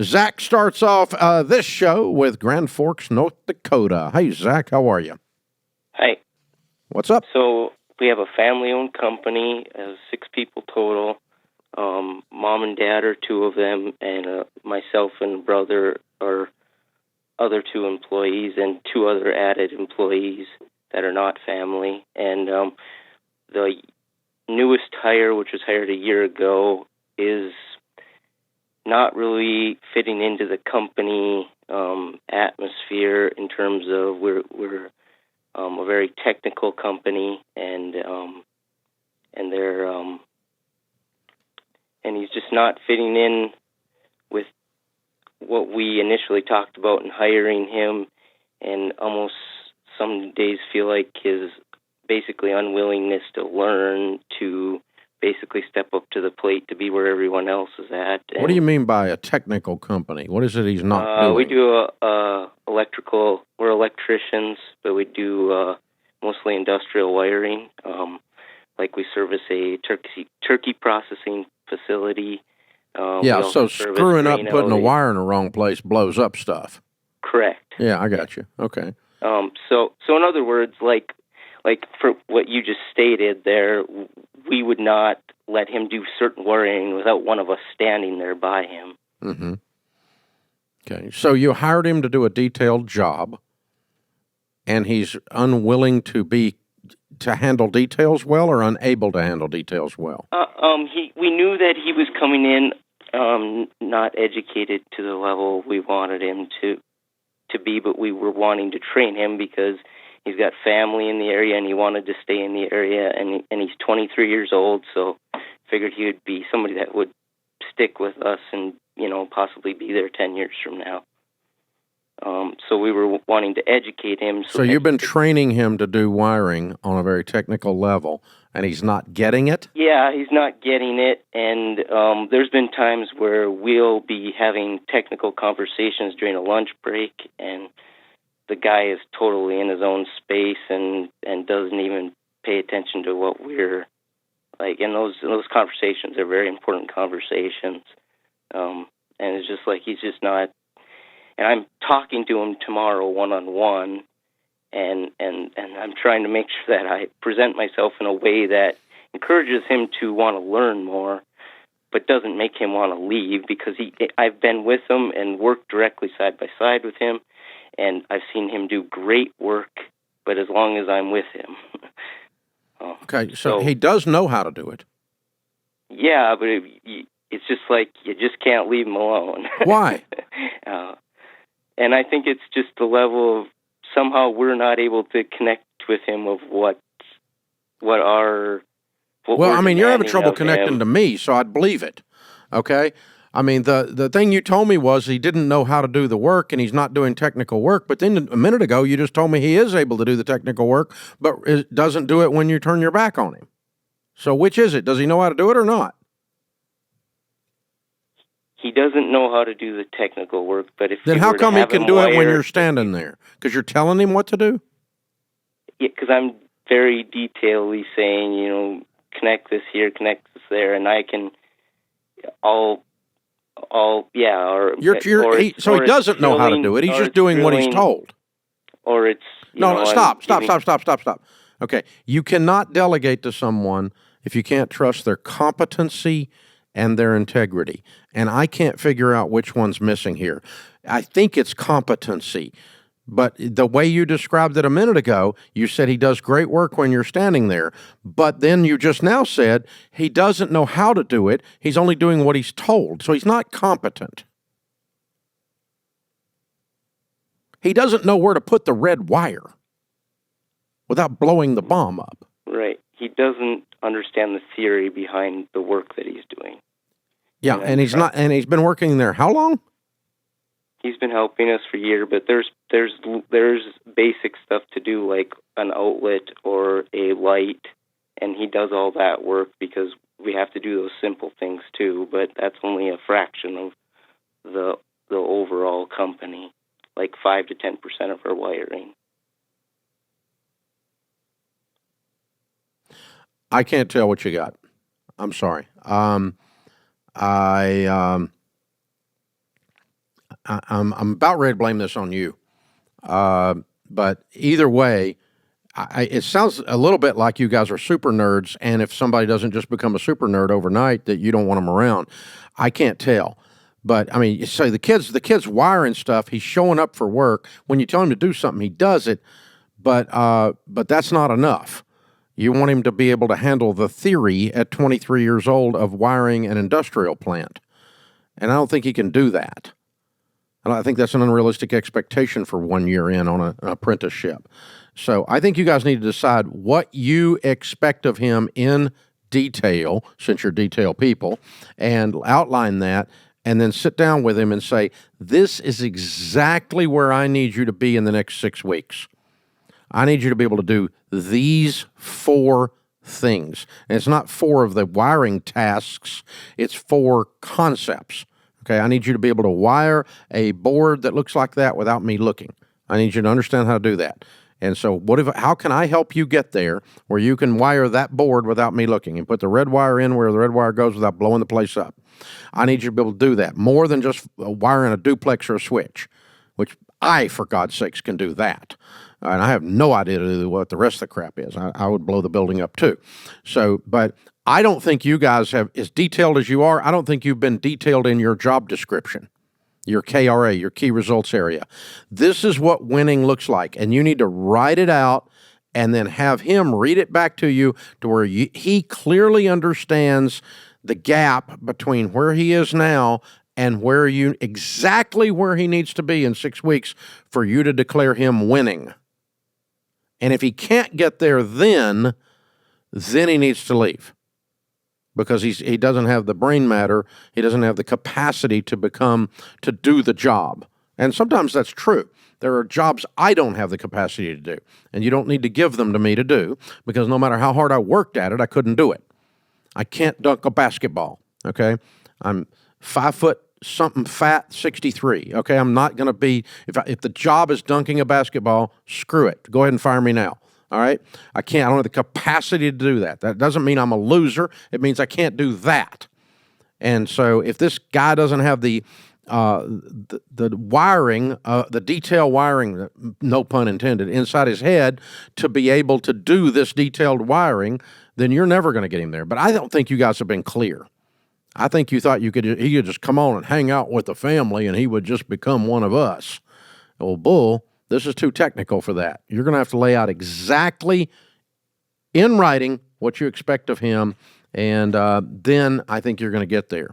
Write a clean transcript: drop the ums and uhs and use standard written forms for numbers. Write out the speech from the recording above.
Zach starts off this show with Grand Forks, North Dakota. Hey, Zach, how are you? Hi. What's up? So we have a family-owned company, 6 people total. Mom and dad are 2 of them, and myself and brother are other 2 employees, and 2 other added employees that are not family. And the newest hire, which was hired a year ago, is not really fitting into the company atmosphere in terms of we're a very technical company, and they're and he's just not fitting in with what we initially talked about in hiring him, and almost some days feel like his basically unwillingness to learn, to basically step up to the plate to be where everyone else is at. And what do you mean by a technical company? What is it he's not doing? We do electrical. We're electricians, but we do mostly industrial wiring. Like we service a turkey processing facility. Yeah, so screwing up and putting a wire in the wrong place blows up stuff. Correct. Yeah, I got you. Okay. So in other words, like for what you just stated there, we would not let him do certain wiring without one of us standing there by him. Mm-hmm. Okay, so you hired him to do a detailed job, and he's unwilling to handle details well, or unable to handle details well? We knew that he was coming in not educated to the level we wanted him to be, but we were wanting to train him because he's got family in the area and he wanted to stay in the area, and he's 23 years old, so figured he would be somebody that would stick with us and, possibly be there 10 years from now. So we were wanting to educate him. So you've been training him to do wiring on a very technical level, and he's not getting it? Yeah, he's not getting it, and there's been times where we'll be having technical conversations during a lunch break, and the guy is totally in his own space and doesn't even pay attention to what we're like. And those conversations are very important conversations, and it's just like he's just not. And I'm talking to him tomorrow one-on-one, and I'm trying to make sure that I present myself in a way that encourages him to want to learn more, but doesn't make him want to leave, because I've been with him and worked directly side by side with him, and I've seen him do great work, but as long as I'm with him. Okay, so he does know how to do it. Yeah, but it's just like you just can't leave him alone. Why? And I think it's just the level of somehow we're not able to connect with him of what well, I mean, you're having trouble connecting to me, so I'd believe it. Okay? I mean, the thing you told me was he didn't know how to do the work and he's not doing technical work, but then a minute ago you just told me he is able to do the technical work, but doesn't do it when you turn your back on him. So which is it? Does he know how to do it or not? He doesn't know how to do the technical work, but if then how come he can do it when you're standing there? Because you're telling him what to do? Yeah, because I'm very detailedly saying, connect this here, connect this there, and I can so he doesn't know how to do it. He's just doing what he's told. Or it's stop. Okay, you cannot delegate to someone if you can't trust their competency and their integrity. And I can't figure out which one's missing here. I think it's competency. But the way you described it a minute ago, you said he does great work when you're standing there. But then you just now said he doesn't know how to do it. He's only doing what he's told. So he's not competent. He doesn't know where to put the red wire without blowing the bomb up. Right. He doesn't understand the theory behind the work that he's doing. Yeah, and he's been working there how long? He's been helping us for a year, but there's basic stuff to do, like an outlet or a light, and he does all that work because we have to do those simple things too, but that's only a fraction of the overall company, like 5 to 10% of our wiring. I can't tell what you got. I'm sorry. I'm about ready to blame this on you. But either way, it sounds a little bit like you guys are super nerds, and if somebody doesn't just become a super nerd overnight, that you don't want them around. I can't tell. But I mean, so the kid's wiring stuff. He's showing up for work. When you tell him to do something, he does it. But that's not enough. You want him to be able to handle the theory at 23 years old of wiring an industrial plant, and I don't think he can do that. And I think that's an unrealistic expectation for 1 year in on an apprenticeship. So I think you guys need to decide what you expect of him in detail, since you're detail people, and outline that, and then sit down with him and say, this is exactly where I need you to be in the next 6 weeks. I need you to be able to do these 4 things. And it's not 4 of the wiring tasks, it's 4 concepts. Okay, I need you to be able to wire a board that looks like that without me looking. I need you to understand how to do that. And so how can I help you get there where you can wire that board without me looking and put the red wire in where the red wire goes without blowing the place up? I need you to be able to do that more than just wiring a duplex or a switch, which I, for God's sakes, can do that. And I have no idea what the rest of the crap is. I would blow the building up too. So, but I don't think you guys have, as detailed as you are, I don't think you've been detailed in your job description, your KRA, your key results area. This is what winning looks like, and you need to write it out and then have him read it back to you to where he clearly understands the gap between where he is now and exactly where he needs to be in 6 weeks for you to declare him winning. And if he can't get there then he needs to leave, because he doesn't have the brain matter, he doesn't have the capacity to do the job. And sometimes that's true. There are jobs I don't have the capacity to do, and you don't need to give them to me to do, because no matter how hard I worked at it, I couldn't do it. I can't dunk a basketball, okay? I'm 5 foot something fat, 63, okay? I'm not going to be, if the job is dunking a basketball, screw it. Go ahead and fire me now. All right? I don't have the capacity to do that. That doesn't mean I'm a loser. It means I can't do that. And so if this guy doesn't have the wiring, the detail wiring, no pun intended, inside his head to be able to do this detailed wiring, then you're never going to get him there. But I don't think you guys have been clear. I think you thought he could just come on and hang out with the family and he would just become one of us. Well, bull. This is too technical for that. You're going to have to lay out exactly in writing what you expect of him, and then I think you're going to get there.